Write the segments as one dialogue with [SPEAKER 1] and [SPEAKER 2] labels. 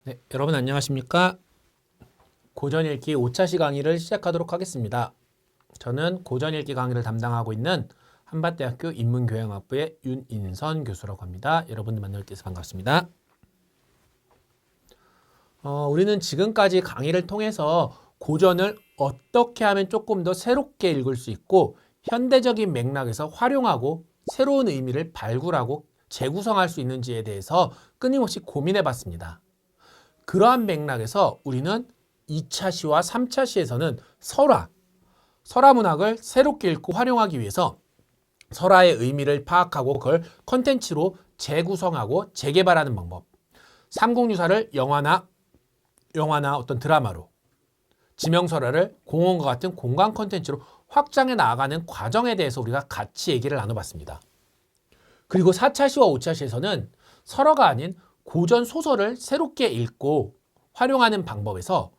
[SPEAKER 1] 네, 여러분 안녕하십니까? 고전 읽기 5차시 강의를 시작하도록 하겠습니다. 저는 고전 읽기 강의를 담당하고 있는 한밭대학교 인문교양학부의 윤인선 교수라고 합니다. 여러분들 만날 때 반갑습니다. 우리는 지금까지 강의를 통해서 고전을 어떻게 하면 조금 더 새롭게 읽을 수 있고 현대적인 맥락에서 활용하고 새로운 의미를 발굴하고 재구성할 수 있는지에 대해서 끊임없이 고민해 봤습니다. 그러한 맥락에서 우리는 2차 시와 3차 시에서는 설화 문학을 새롭게 읽고 활용하기 위해서 설화의 의미를 파악하고 그걸 컨텐츠로 재구성하고 재개발하는 방법, 삼국유사를 영화나 어떤 드라마로, 지명설화를 공원과 같은 공간 컨텐츠로 확장해 나아가는 과정에 대해서 우리가 같이 얘기를 나눠봤습니다. 그리고 4차 시와 5차 시에서는 설화가 아닌 고전 소설을 새롭게 읽고 활용하는 방법에서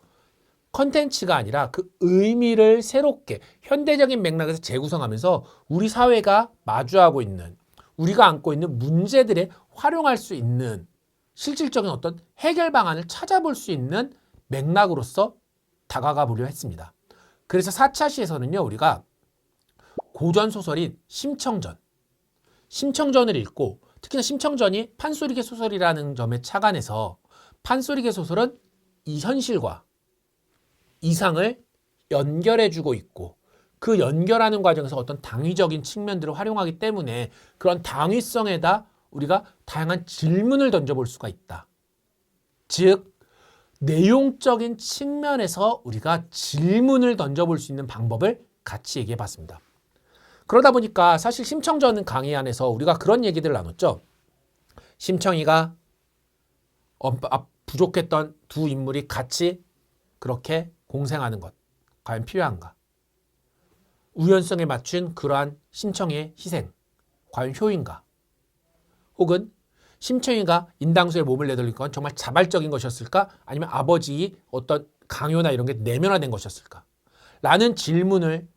[SPEAKER 1] 컨텐츠가 아니라 그 의미를 새롭게 현대적인 맥락에서 재구성하면서 우리 사회가 마주하고 있는 우리가 안고 있는 문제들에 활용할 수 있는 실질적인 어떤 해결 방안을 찾아볼 수 있는 맥락으로서 다가가 보려 했습니다. 그래서 4차 시에서는요, 우리가 고전 소설인 심청전을 읽고 특히나 심청전이 판소리계 소설이라는 점에 착안해서 판소리계 소설은 이 현실과 이상을 연결해주고 있고 그 연결하는 과정에서 어떤 당위적인 측면들을 활용하기 때문에 그런 당위성에다 우리가 다양한 질문을 던져볼 수가 있다. 즉 내용적인 측면에서 우리가 질문을 던져볼 수 있는 방법을 같이 얘기해 봤습니다. 그러다 보니까 사실 심청전 강의 안에서 우리가 그런 얘기들을 나눴죠. 심청이가 부족했던 두 인물이 같이 그렇게 공생하는 것 과연 필요한가? 우연성에 맞춘 그러한 심청이의 희생 과연 효인가? 혹은 심청이가 인당수에 몸을 내돌린 건 정말 자발적인 것이었을까? 아니면 아버지의 어떤 강요나 이런 게 내면화된 것이었을까? 라는 질문을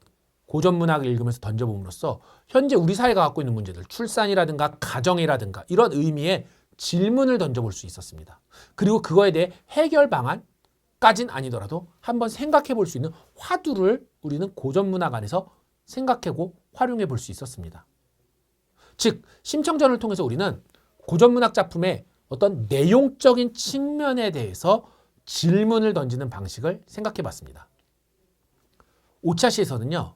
[SPEAKER 1] 고전 문학을 읽으면서 던져봄으로써 현재 우리 사회가 갖고 있는 문제들, 출산이라든가 가정이라든가 이런 의미의 질문을 던져볼 수 있었습니다. 그리고 그거에 대해 해결 방안까진 아니더라도 한번 생각해 볼 수 있는 화두를 우리는 고전 문학 안에서 생각하고 활용해 볼 수 있었습니다. 즉, 심청전을 통해서 우리는 고전 문학 작품의 어떤 내용적인 측면에 대해서 질문을 던지는 방식을 생각해 봤습니다. 5차 시에서는요.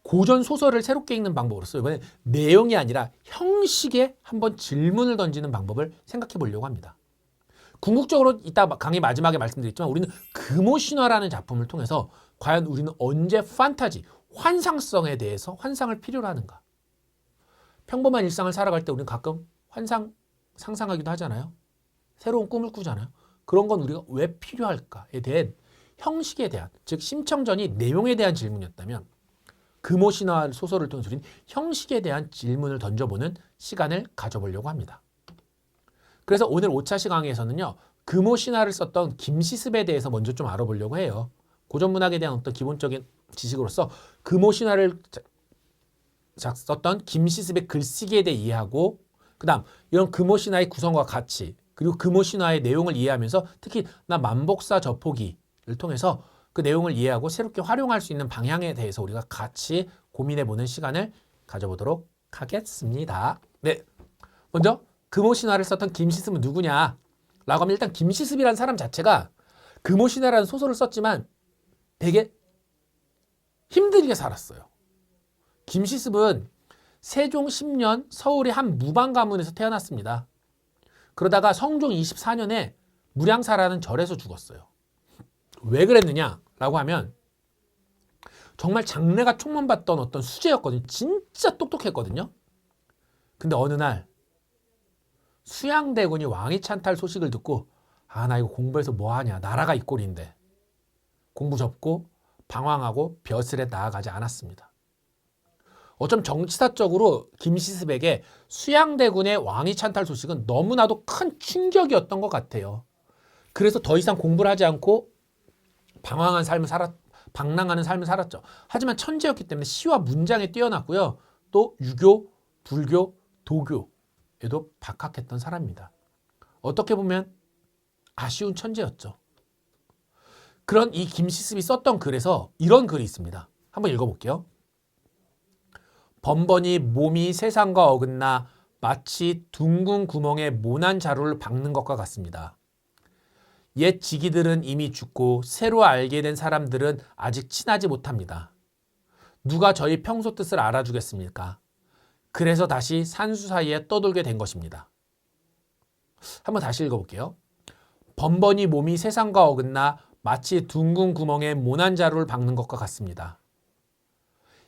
[SPEAKER 1] 고전 소설을 새롭게 읽는 방법으로서 이번에 내용이 아니라 형식에 한번 질문을 던지는 방법을 생각해 보려고 합니다. 궁극적으로 이따 강의 마지막에 말씀드렸지만 우리는 금오신화라는 작품을 통해서 과연 우리는 언제 판타지, 환상성에 대해서 환상을 필요로 하는가? 평범한 일상을 살아갈 때 우리는 가끔 상상하기도 하잖아요. 새로운 꿈을 꾸잖아요. 그런 건 우리가 왜 필요할까에 대한 형식에 대한, 즉 심청전이 내용에 대한 질문이었다면 금오신화 소설을 통해서 우리는 형식에 대한 질문을 던져보는 시간을 가져보려고 합니다. 그래서 오늘 5차 강의에서는요. 금오신화를 썼던 김시습에 대해서 먼저 좀 알아보려고 해요. 고전문학에 대한 어떤 기본적인 지식으로서 금오신화를 썼던 김시습의 글쓰기에 대해 이해하고 그 다음 이런 금오신화의 구성과 가치 그리고 금오신화의 내용을 이해하면서 특히 나 만복사 저포기를 통해서 그 내용을 이해하고 새롭게 활용할 수 있는 방향에 대해서 우리가 같이 고민해보는 시간을 가져보도록 하겠습니다. 네, 먼저 금오신화를 썼던 김시습은 누구냐? 라고 하면 일단 김시습이라는 사람 자체가 금오신화라는 소설을 썼지만 되게 힘들게 살았어요. 김시습은 세종 10년 서울의 한 무방 가문에서 태어났습니다. 그러다가 성종 24년에 무량사라는 절에서 죽었어요. 왜 그랬느냐라고 하면 정말 장래가 촉망받던 어떤 수재였거든요. 진짜 똑똑했거든요. 근데 어느 날 수양대군이 왕위 찬탈 소식을 듣고 나 이거 공부해서 뭐하냐. 나라가 이 꼴인데. 공부 접고 방황하고 벼슬에 나아가지 않았습니다. 어쩜 정치사적으로 김시습에게 수양대군의 왕위 찬탈 소식은 너무나도 큰 충격이었던 것 같아요. 그래서 더 이상 공부를 하지 않고 방황하는 삶을 살았죠. 하지만 천재였기 때문에 시와 문장에 뛰어났고요. 또 유교, 불교, 도교에도 박학했던 사람입니다. 어떻게 보면 아쉬운 천재였죠. 그런 이 김시습이 썼던 글에서 이런 글이 있습니다. 한번 읽어볼게요. 번번이 몸이 세상과 어긋나 마치 둥근 구멍에 모난 자루를 박는 것과 같습니다. 옛 지기들은 이미 죽고 새로 알게 된 사람들은 아직 친하지 못합니다. 누가 저희 평소 뜻을 알아주겠습니까? 그래서 다시 산수 사이에 떠돌게 된 것입니다. 한번 다시 읽어볼게요. 번번이 몸이 세상과 어긋나 마치 둥근 구멍에 모난 자루를 박는 것과 같습니다.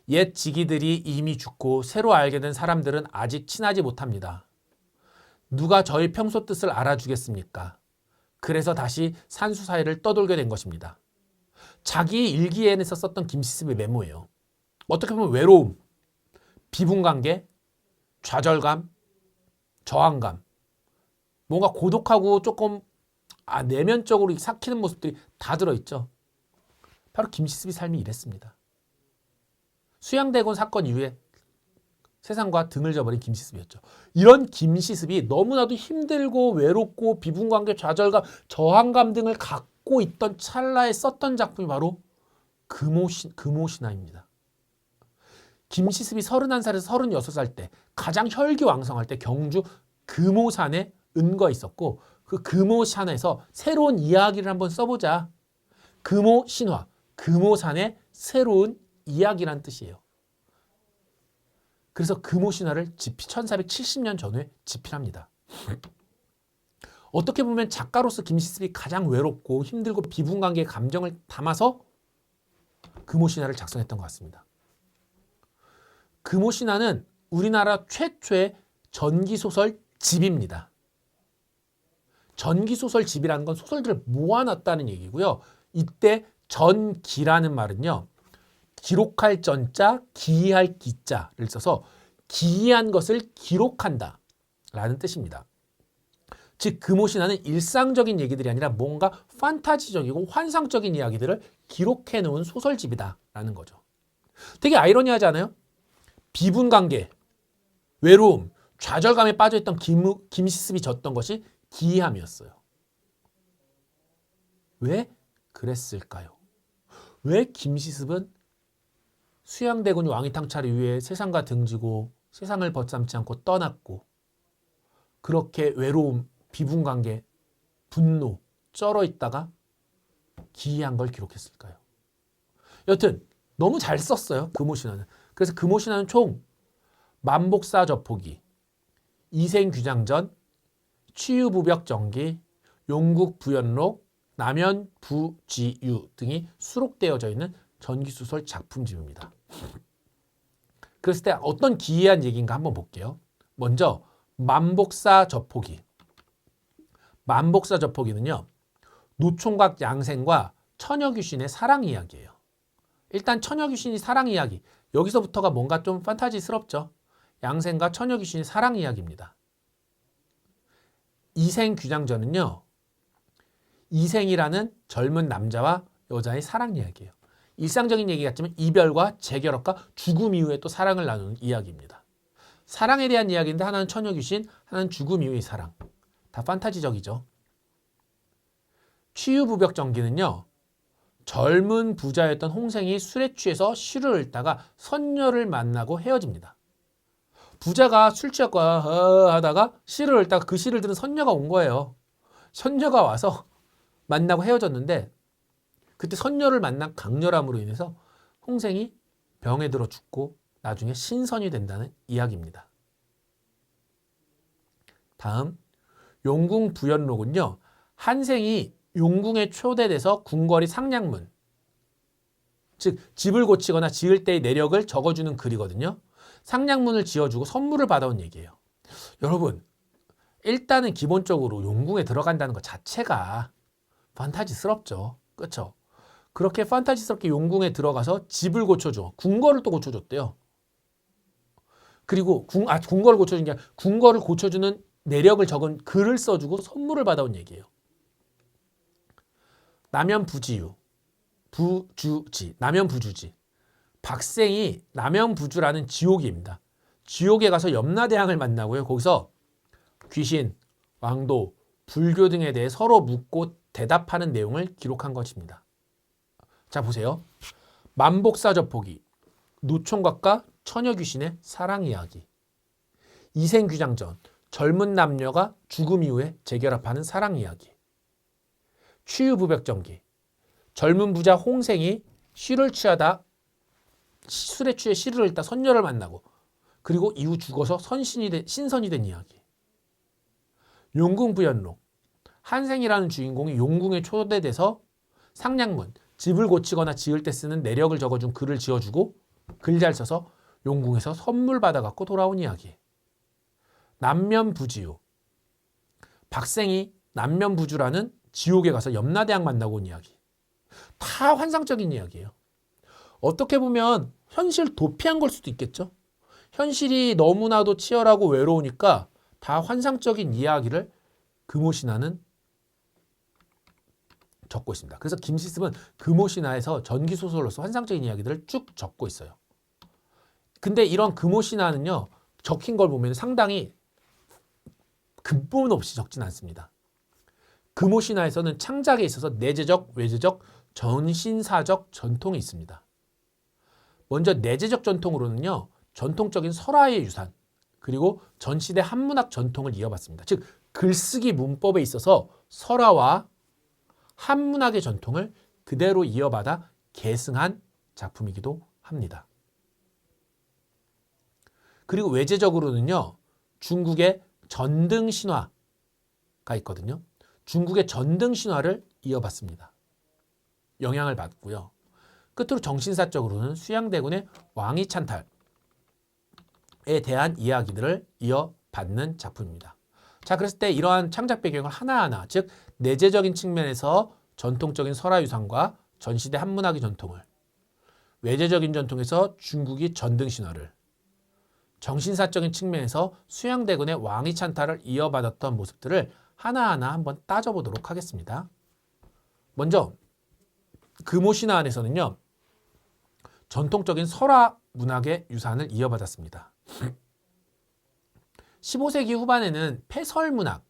[SPEAKER 1] 옛 지기들이 이미 죽고 새로 알게 된 사람들은 아직 친하지 못합니다. 누가 저희 평소 뜻을 알아주겠습니까? 그래서 다시 산수 사이를 떠돌게 된 것입니다. 자기 일기에서 썼던 김시습의 메모예요. 어떻게 보면 외로움, 비분관계, 좌절감, 저항감, 뭔가 고독하고 조금 내면적으로 삭히는 모습들이 다 들어있죠. 바로 김시습의 삶이 이랬습니다. 수양대군 사건 이후에 세상과 등을 저버린 김시습이었죠. 이런 김시습이 너무나도 힘들고 외롭고 비분관계, 좌절감, 저항감 등을 갖고 있던 찰나에 썼던 작품이 바로 금오신화입니다. 김시습이 31살에서 36살 때 가장 혈기왕성할 때 경주 금오산에 은거에 있었고 그 금오산에서 새로운 이야기를 한번 써보자. 금오신화, 금오산의 새로운 이야기란 뜻이에요. 그래서 금오신화를 1470년 전후에 집필합니다. 어떻게 보면 작가로서 김시습이 가장 외롭고 힘들고 비분관계의 감정을 담아서 금오신화를 작성했던 것 같습니다. 금오신화는 우리나라 최초의 전기소설 집입니다. 전기소설 집이라는 건 소설들을 모아놨다는 얘기고요. 이때 전기라는 말은요. 기록할 전자, 기이할 기자를 써서 기이한 것을 기록한다 라는 뜻입니다. 즉 금오신화는 일상적인 얘기들이 아니라 뭔가 판타지적이고 환상적인 이야기들을 기록해 놓은 소설집이다 라는 거죠. 되게 아이러니하지 않아요? 비분관계, 외로움, 좌절감에 빠져있던 김시습이 졌던 것이 기이함이었어요. 왜 그랬을까요? 왜 김시습은 수양대군이 왕위탕찰 이후에 세상과 등지고 세상을 벗삼지 않고 떠났고 그렇게 외로움, 비분관계, 분노, 쩔어 있다가 기이한 걸 기록했을까요? 여튼 너무 잘 썼어요. 금오신화는. 그래서 금오신화는 총 만복사저포기, 이생규장전, 치유부벽정기, 용국부연록, 남연부지유 등이 수록되어져 있는 전기소설 작품집입니다. 그랬을 때 어떤 기이한 얘기인가 한번 볼게요. 먼저 만복사저포기. 만복사저포기는요. 노총각 양생과 처녀귀신의 사랑 이야기예요. 일단 처녀귀신이 사랑 이야기. 여기서부터가 뭔가 좀 판타지스럽죠. 양생과 처녀귀신의 사랑 이야기입니다. 이생규장전은요. 이생이라는 젊은 남자와 여자의 사랑 이야기예요. 일상적인 얘기 같지만 이별과 재결합과 죽음 이후에 또 사랑을 나누는 이야기입니다. 사랑에 대한 이야기인데 하나는 처녀귀신, 하나는 죽음 이후의 사랑. 다 판타지적이죠. 치유부벽정기는요. 젊은 부자였던 홍생이 술에 취해서 시를 읊다가 선녀를 만나고 헤어집니다. 부자가 술 취하고 하다가 시를 읊다가 그 시를 들은 선녀가 온 거예요. 선녀가 와서 만나고 헤어졌는데 그때 선녀를 만난 강렬함으로 인해서 홍생이 병에 들어 죽고 나중에 신선이 된다는 이야기입니다. 다음 용궁부연록은요. 한생이 용궁에 초대돼서 궁궐이 상량문, 즉 집을 고치거나 지을 때의 내력을 적어주는 글이거든요. 상량문을 지어주고 선물을 받아온 얘기예요. 여러분 일단은 기본적으로 용궁에 들어간다는 것 자체가 판타지스럽죠. 그렇죠? 그렇게 판타지스럽게 용궁에 들어가서 집을 고쳐줘. 궁궐을 또 고쳐줬대요. 그리고 궁궐을 고쳐준 게 아니라 궁궐을 고쳐주는 내력을 적은 글을 써주고 선물을 받아온 얘기예요. 남연부지유, 부주지, 남연부주지. 박생이 남연부주라는 지옥입니다. 지옥에 가서 염라대왕을 만나고요. 거기서 귀신, 왕도, 불교 등에 대해 서로 묻고 대답하는 내용을 기록한 것입니다. 자, 보세요. 만복사저포기, 노총각과 처녀귀신의 사랑 이야기, 이생규장전, 젊은 남녀가 죽음 이후에 재결합하는 사랑 이야기, 취유부벽전기, 젊은 부자 홍생이 술에 취해 시를 읽다 선녀를 만나고 그리고 이후 죽어서 신선이 된 이야기, 용궁부연록, 한생이라는 주인공이 용궁에 초대돼서 상냥문, 집을 고치거나 지을 때 쓰는 내력을 적어준 글을 지어주고 글 잘 써서 용궁에서 선물 받아갖고 돌아온 이야기, 남면부지유, 박생이 남면부주라는 지옥에 가서 염라대왕 만나고 온 이야기. 다 환상적인 이야기예요. 어떻게 보면 현실 도피한 걸 수도 있겠죠. 현실이 너무나도 치열하고 외로우니까 다 환상적인 이야기를 금오신화는 적고 있습니다. 그래서 김시습은 금오신화에서 전기소설로서 환상적인 이야기들을 쭉 적고 있어요. 근데 이런 금오신화는요, 적힌 걸 보면 상당히 근본 없이 적진 않습니다. 금오신화에서는 창작에 있어서 내재적, 외재적, 전신사적 전통이 있습니다. 먼저 내재적 전통으로는요, 전통적인 설화의 유산, 그리고 전시대 한문학 전통을 이어받습니다. 즉, 글쓰기 문법에 있어서 설화와 한문학의 전통을 그대로 이어받아 계승한 작품이기도 합니다. 그리고 외재적으로는요, 중국의 전등신화가 있거든요. 중국의 전등신화를 이어받습니다. 영향을 받고요. 끝으로 정신사적으로는 수양대군의 왕이찬탈에 대한 이야기들을 이어받는 작품입니다. 자, 그랬을 때 이러한 창작 배경을 하나하나, 즉 내재적인 측면에서 전통적인 설화유산과 전시대 한문학의 전통을, 외재적인 전통에서 중국이 전등신화를, 정신사적인 측면에서 수양대군의 왕이찬탈을 이어받았던 모습들을 하나하나 한번 따져보도록 하겠습니다. 먼저 금오신화 안에서는요, 전통적인 설화 문학의 유산을 이어받았습니다. 15세기 후반에는 폐설문학,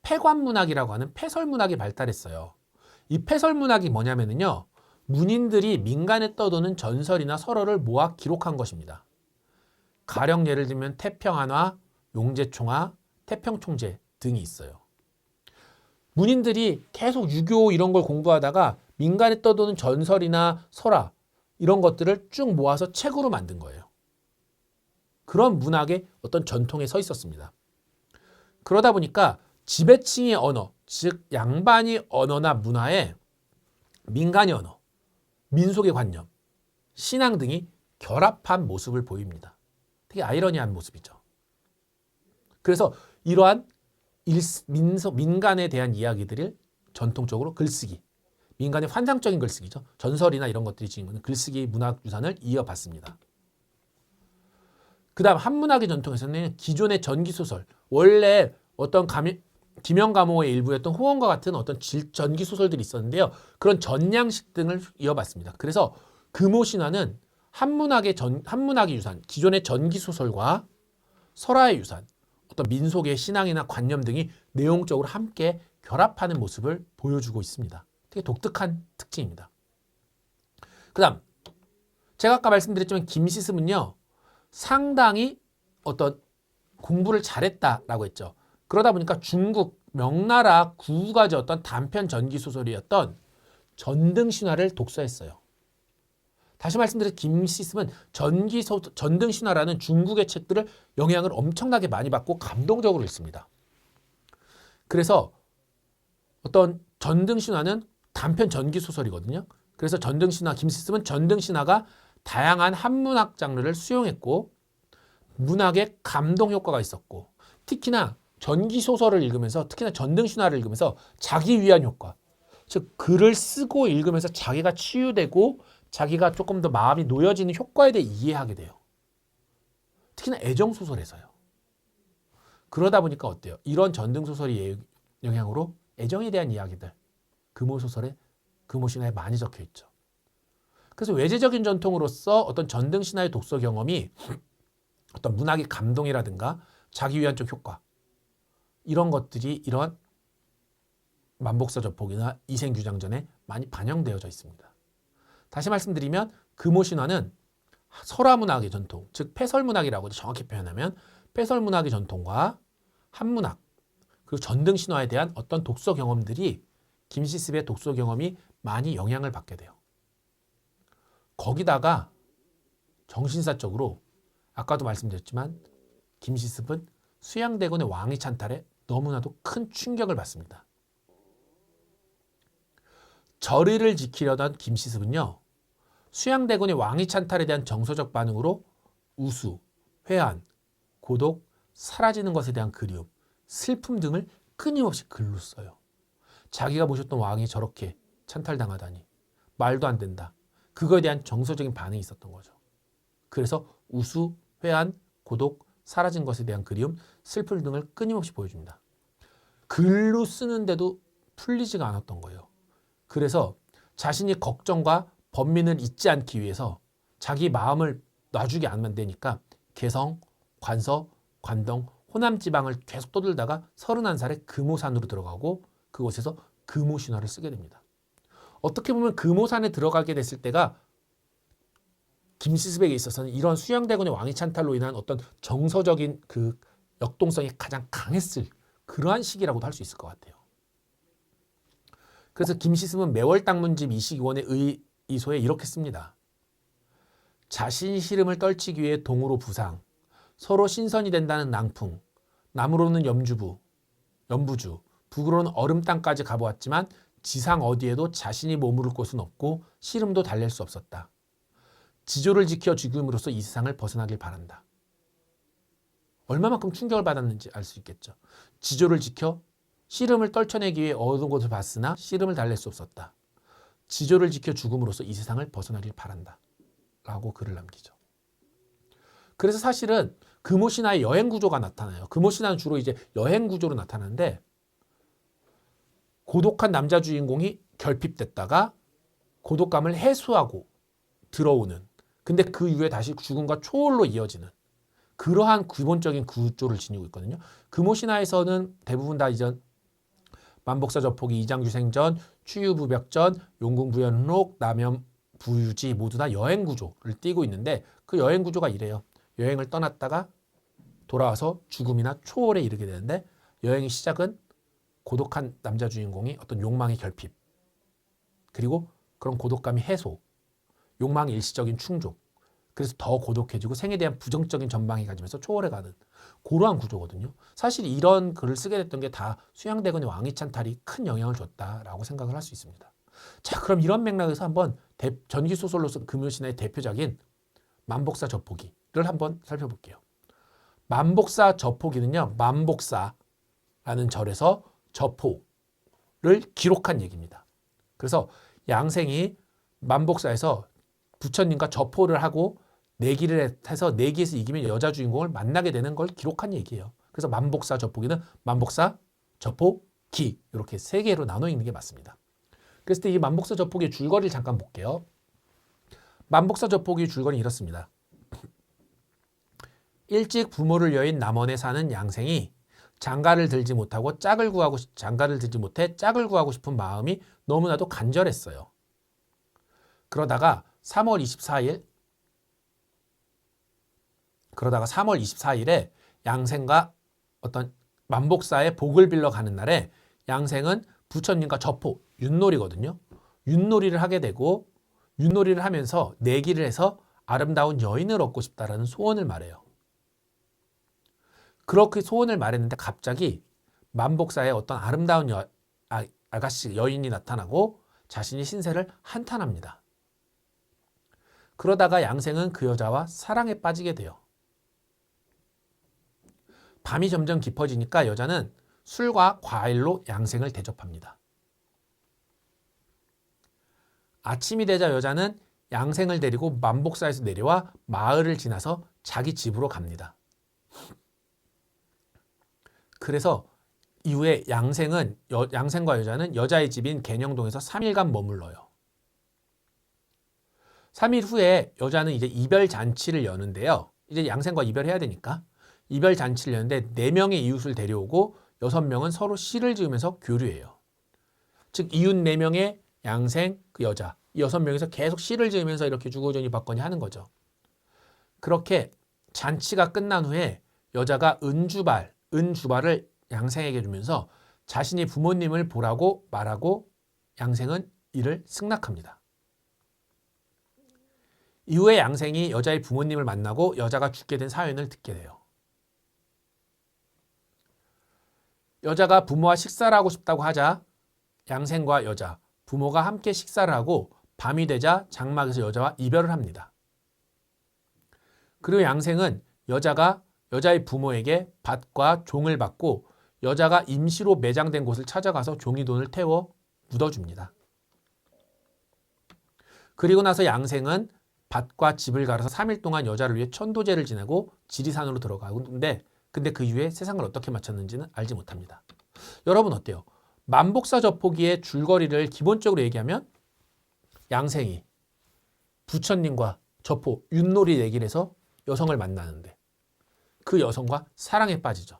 [SPEAKER 1] 폐관문학이라고 하는 폐설문학이 발달했어요. 이 폐설문학이 뭐냐면요, 문인들이 민간에 떠도는 전설이나 설화를 모아 기록한 것입니다. 가령 예를 들면 태평한화, 용제총화, 태평총제 등이 있어요. 문인들이 계속 유교 이런 걸 공부하다가 민간에 떠도는 전설이나 설화 이런 것들을 쭉 모아서 책으로 만든 거예요. 그런 문학의 어떤 전통에 서 있었습니다. 그러다 보니까 지배층의 언어, 즉 양반이 언어나 문화에 민간의 언어, 민속의 관념, 신앙 등이 결합한 모습을 보입니다. 되게 아이러니한 모습이죠. 그래서 이러한 민간에 대한 이야기들을 전통적으로 글쓰기, 민간의 환상적인 글쓰기죠. 전설이나 이런 것들이 지닌 글쓰기 문학 유산을 이어받습니다. 그 다음 한문학의 전통에서는 기존의 전기소설, 원래 어떤 김영감호의 일부였던 호원과 같은 어떤 전기소설들이 있었는데요. 그런 전양식 등을 이어받습니다. 그래서 금오신화는 한문학의 유산, 기존의 전기소설과 설화의 유산, 어떤 민속의 신앙이나 관념 등이 내용적으로 함께 결합하는 모습을 보여주고 있습니다. 되게 독특한 특징입니다. 그 다음 제가 아까 말씀드렸지만 김시습은요, 상당히 어떤 공부를 잘했다라고 했죠. 그러다 보니까 중국 명나라 구가지었던 단편 전기소설이었던 전등신화를 독서했어요. 다시 말씀드린 김시습은 전등신화라는 중국의 책들을 영향을 엄청나게 많이 받고 감동적으로 읽습니다. 그래서 어떤 전등신화는 단편 전기소설이거든요. 그래서 김시습은 전등신화가 다양한 한문학 장르를 수용했고 문학에 감동 효과가 있었고, 특히나 전기소설을 읽으면서, 특히나 전등신화를 읽으면서 자기 위안 효과, 즉 글을 쓰고 읽으면서 자기가 치유되고 자기가 조금 더 마음이 놓여지는 효과에 대해 이해하게 돼요. 특히나 애정소설에서요. 그러다 보니까 어때요? 이런 전등소설의 영향으로 애정에 대한 이야기들, 금오신화에 많이 적혀 있죠. 그래서 외재적인 전통으로서 어떤 전등신화의 독서 경험이 어떤 문학의 감동이라든가 자기 위안적 효과, 이런 것들이 이런 만복사 저폭이나 이생규장전에 많이 반영되어져 있습니다. 다시 말씀드리면 금오신화는 설화문학의 전통, 즉 패설문학이라고 정확히 표현하면 패설문학의 전통과 한문학 그리고 전등신화에 대한 어떤 독서 경험들이 김시습의 독서 경험이 많이 영향을 받게 돼요. 거기다가 정신사적으로 아까도 말씀드렸지만 김시습은 수양대군의 왕위 찬탈에 너무나도 큰 충격을 받습니다. 절의를 지키려던 김시습은요. 수양대군의 왕위 찬탈에 대한 정서적 반응으로 우수, 회한, 고독, 사라지는 것에 대한 그리움, 슬픔 등을 끊임없이 글로 써요. 자기가 모셨던 왕이 저렇게 찬탈당하다니 말도 안 된다. 그거에 대한 정서적인 반응이 있었던 거죠. 그래서 우수, 회한, 고독, 사라진 것에 대한 그리움, 슬픔 등을 끊임없이 보여줍니다. 글로 쓰는데도 풀리지가 않았던 거예요. 그래서 자신이 걱정과 번민을 잊지 않기 위해서 자기 마음을 놔주게 안 되니까 개성, 관서, 관동, 호남 지방을 계속 떠돌다가 31살에 금오산으로 들어가고 그곳에서 금오신화를 쓰게 됩니다. 어떻게 보면 금오산에 들어가게 됐을 때가 김시습에게 있어서는 이런 수양대군의 왕위 찬탈로 인한 어떤 정서적인 그 역동성이 가장 강했을 그러한 시기라고도 할 수 있을 것 같아요. 그래서 김시습은 매월당문집 이시기원의 의의소에 이렇게 씁니다. 자신 시름을 떨치기 위해 동으로 부상, 서로 신선이 된다는 낭풍, 남으로는 연부주, 북으로는 얼음 땅까지 가보았지만 지상 어디에도 자신이 머무를 곳은 없고 시름도 달랠 수 없었다. 지조를 지켜 죽음으로써 이 세상을 벗어나길 바란다. 얼마만큼 충격을 받았는지 알 수 있겠죠. 지조를 지켜 씨름을 떨쳐내기 위해 얻은 것을 봤으나 씨름을 달랠 수 없었다. 지조를 지켜 죽음으로써 이 세상을 벗어나길 바란다. 라고 글을 남기죠. 그래서 사실은 금오신화의 여행 구조가 나타나요. 금오신화는 주로 이제 여행 구조로 나타나는데 고독한 남자 주인공이 결핍됐다가 고독감을 해소하고 들어오는 근데 그 이후에 다시 죽음과 초월로 이어지는 그러한 기본적인 구조를 지니고 있거든요. 금오신화에서는 대부분 다 이전 만복사 저폭이, 이장규생전, 추유부벽전, 용궁부연록, 남염부유지 모두 다 여행 구조를 띠고 있는데 그 여행 구조가 이래요. 여행을 떠났다가 돌아와서 죽음이나 초월에 이르게 되는데 여행의 시작은 고독한 남자 주인공이 어떤 욕망의 결핍 그리고 그런 고독감이 해소 욕망의 일시적인 충족 그래서 더 고독해지고 생에 대한 부정적인 전망이 가지면서 초월해 가는 그러한 구조거든요. 사실 이런 글을 쓰게 됐던 게 다 수양대군의 왕위 찬탈이 큰 영향을 줬다라고 생각을 할 수 있습니다. 자, 그럼 이런 맥락에서 한번 전기소설로서 금요신화의 대표작인 만복사 저포기를 한번 살펴볼게요. 만복사 저포기는요. 만복사라는 절에서 저포를 기록한 얘기입니다. 그래서 양생이 만복사에서 부처님과 저포를 하고 내기를 해서 내기에서 이기면 여자 주인공을 만나게 되는 걸 기록한 얘기예요. 그래서 만복사 저포기는 만복사 저포기 이렇게 세 개로 나눠 읽는 게 맞습니다. 그래서 이 만복사 저포기의 줄거리를 잠깐 볼게요. 만복사 저포기의 줄거리는 이렇습니다. 일찍 부모를 여인 남원에 사는 양생이 장가를 들지 못해 짝을 구하고 싶은 마음이 너무나도 간절했어요. 그러다가 3월 24일에 양생과 어떤 만복사의 복을 빌러 가는 날에 양생은 부처님과 저포, 윷놀이거든요. 윷놀이를 하게 되고 윷놀이를 하면서 내기를 해서 아름다운 여인을 얻고 싶다라는 소원을 말해요. 그렇게 소원을 말했는데 갑자기 만복사에 어떤 아름다운 아가씨 여인이 나타나고 자신이 신세를 한탄합니다. 그러다가 양생은 그 여자와 사랑에 빠지게 돼요. 밤이 점점 깊어지니까 여자는 술과 과일로 양생을 대접합니다. 아침이 되자 여자는 양생을 데리고 만복사에서 내려와 마을을 지나서 자기 집으로 갑니다. 그래서 이후에 양생과 여자는 여자의 집인 개녕동에서 3일간 머물러요. 3일 후에 여자는 이제 이별 잔치를 여는데요. 이제 양생과 이별해야 되니까 이별 잔치를 여는데 4명의 이웃을 데려오고 6명은 서로 시를 지으면서 교류해요. 즉 이웃 4명의 양생, 그 여자, 이 6명에서 계속 시를 지으면서 이렇게 주거전이 받거니 하는 거죠. 그렇게 잔치가 끝난 후에 여자가 은주발을 양생에게 주면서 자신이 부모님을 보라고 말하고 양생은 이를 승낙합니다. 이후에 양생이 여자의 부모님을 만나고 여자가 죽게 된 사연을 듣게 돼요. 여자가 부모와 식사를 하고 싶다고 하자 양생과 여자, 부모가 함께 식사를 하고 밤이 되자 장막에서 여자와 이별을 합니다. 그리고 양생은 여자가 여자의 부모에게 밭과 종을 받고 여자가 임시로 매장된 곳을 찾아가서 종이돈을 태워 묻어줍니다. 그리고 나서 양생은 밭과 집을 갈아서 3일 동안 여자를 위해 천도제를 지내고 지리산으로 들어가는데 근데 그 이후에 세상을 어떻게 마쳤는지는 알지 못합니다. 여러분 어때요? 만복사 저포기의 줄거리를 기본적으로 얘기하면 양생이 부처님과 저포, 윷놀이 얘기를 해서 여성을 만나는데 그 여성과 사랑에 빠지죠.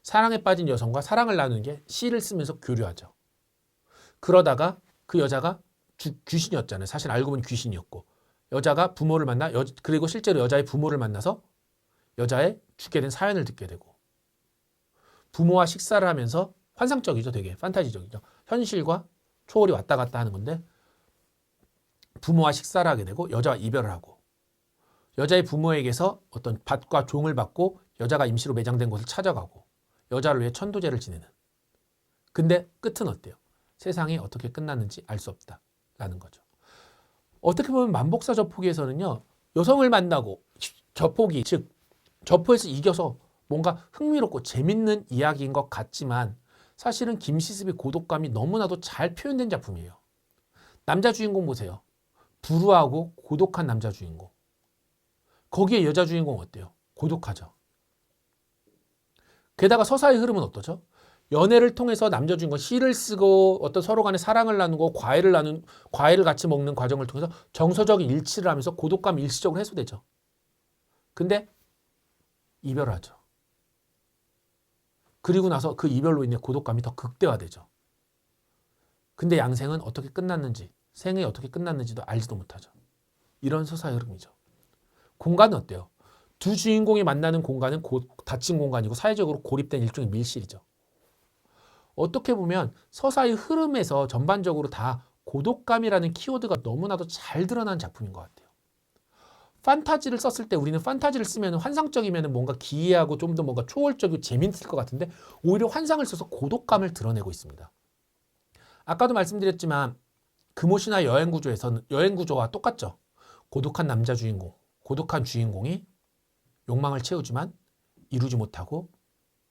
[SPEAKER 1] 사랑에 빠진 여성과 사랑을 나누는 게 시를 쓰면서 교류하죠. 그러다가 그 여자가 귀신이었잖아요. 사실 알고 보니 귀신이었고 여자가 부모를 만나 그리고 실제로 여자의 부모를 만나서 여자의 죽게 된 사연을 듣게 되고 부모와 식사를 하면서 환상적이죠. 되게 판타지적이죠. 현실과 초월이 왔다 갔다 하는 건데 부모와 식사를 하게 되고 여자와 이별을 하고 여자의 부모에게서 어떤 밭과 종을 받고 여자가 임시로 매장된 곳을 찾아가고 여자를 위해 천도제를 지내는. 근데 끝은 어때요? 세상이 어떻게 끝났는지 알 수 없다라는 거죠. 어떻게 보면 만복사 저포기에서는요. 여성을 만나고 저포기, 즉 저포에서 이겨서 뭔가 흥미롭고 재밌는 이야기인 것 같지만 사실은 김시습의 고독감이 너무나도 잘 표현된 작품이에요. 남자 주인공 보세요. 불우하고 고독한 남자 주인공. 거기에 여자 주인공 어때요? 고독하죠. 게다가 서사의 흐름은 어떠죠? 연애를 통해서 남자 주인공 시를 쓰고 어떤 서로 간의 사랑을 나누고 과일을 같이 먹는 과정을 통해서 정서적인 일치를 하면서 고독감이 일시적으로 해소되죠. 근데 이별을 하죠. 그리고 나서 그 이별로 인해 고독감이 더 극대화되죠. 근데 양생은 어떻게 끝났는지, 생이 어떻게 끝났는지도 알지도 못하죠. 이런 서사의 흐름이죠. 공간은 어때요? 두 주인공이 만나는 공간은 닫힌 공간이고 사회적으로 고립된 일종의 밀실이죠. 어떻게 보면 서사의 흐름에서 전반적으로 다 고독감이라는 키워드가 너무나도 잘 드러난 작품인 것 같아요. 판타지를 썼을 때 우리는 판타지를 쓰면 환상적이면 뭔가 기이하고 좀 더 뭔가 초월적이고 재밌을 것 같은데 오히려 환상을 써서 고독감을 드러내고 있습니다. 아까도 말씀드렸지만 금오시나 여행구조에서는 여행구조와 똑같죠. 고독한 남자 주인공, 고독한 주인공이 욕망을 채우지만 이루지 못하고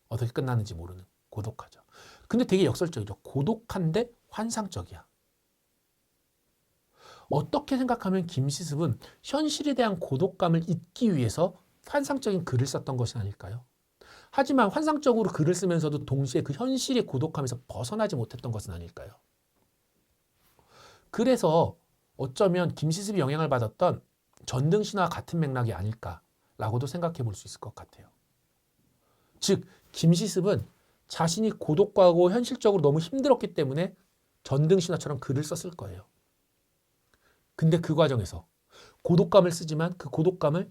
[SPEAKER 1] 어떻게 끝나는지 모르는 고독하죠. 근데 되게 역설적이죠. 고독한데 환상적이야. 어떻게 생각하면 김시습은 현실에 대한 고독감을 잊기 위해서 환상적인 글을 썼던 것이 아닐까요? 하지만 환상적으로 글을 쓰면서도 동시에 그 현실의 고독함에서 벗어나지 못했던 것은 아닐까요? 그래서 어쩌면 김시습이 영향을 받았던 전등신화와 같은 맥락이 아닐까라고도 생각해 볼 수 있을 것 같아요. 즉 김시습은 자신이 고독하고 현실적으로 너무 힘들었기 때문에 전등신화처럼 글을 썼을 거예요. 근데 그 과정에서 고독감을 쓰지만 그 고독감을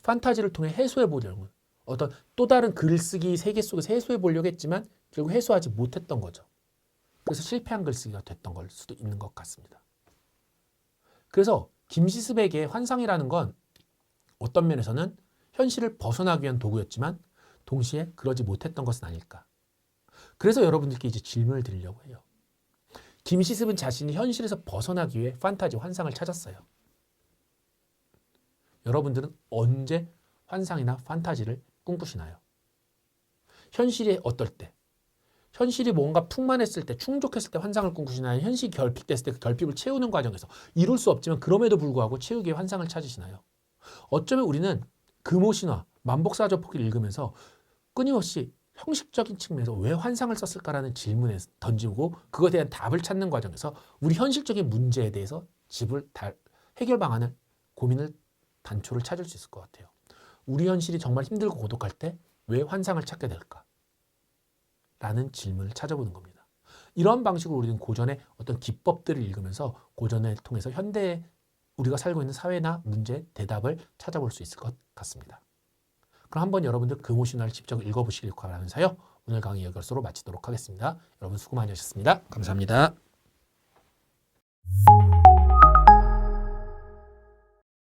[SPEAKER 1] 판타지를 통해 해소해 보려고 어떤 또 다른 글쓰기 세계 속에서 해소해 보려고 했지만 결국 해소하지 못했던 거죠. 그래서 실패한 글쓰기가 됐던 걸 수도 있는 것 같습니다. 그래서 김시습에게 환상이라는 건 어떤 면에서는 현실을 벗어나기 위한 도구였지만 동시에 그러지 못했던 것은 아닐까. 그래서 여러분들께 이제 질문을 드리려고 해요. 김시습은 자신이 현실에서 벗어나기 위해 판타지 환상을 찾았어요. 여러분들은 언제 환상이나 판타지를 꿈꾸시나요? 현실이 어떨 때? 현실이 뭔가 풍만했을 때, 충족했을 때 환상을 꿈꾸시나요? 현실이 결핍됐을 때 그 결핍을 채우는 과정에서 이룰 수 없지만 그럼에도 불구하고 채우기 위해 환상을 찾으시나요? 어쩌면 우리는 금오신화, 만복사저포기를 읽으면서 끊임없이 형식적인 측면에서 왜 환상을 썼을까라는 질문에 던지고 그거에 대한 답을 찾는 과정에서 우리 현실적인 문제에 대해서 해결 방안을 고민을 단초를 찾을 수 있을 것 같아요. 우리 현실이 정말 힘들고 고독할 때 왜 환상을 찾게 될까? 라는 질문을 찾아보는 겁니다. 이런 방식으로 우리는 고전의 어떤 기법들을 읽으면서 고전을 통해서 현대에 우리가 살고 있는 사회나 문제, 대답을 찾아볼 수 있을 것 같습니다. 그럼 한번 여러분들 금오신화를 직접 읽어보시길 바라면서요. 오늘 강의 여기서로 마치도록 하겠습니다. 여러분 수고 많이 하셨습니다. 감사합니다.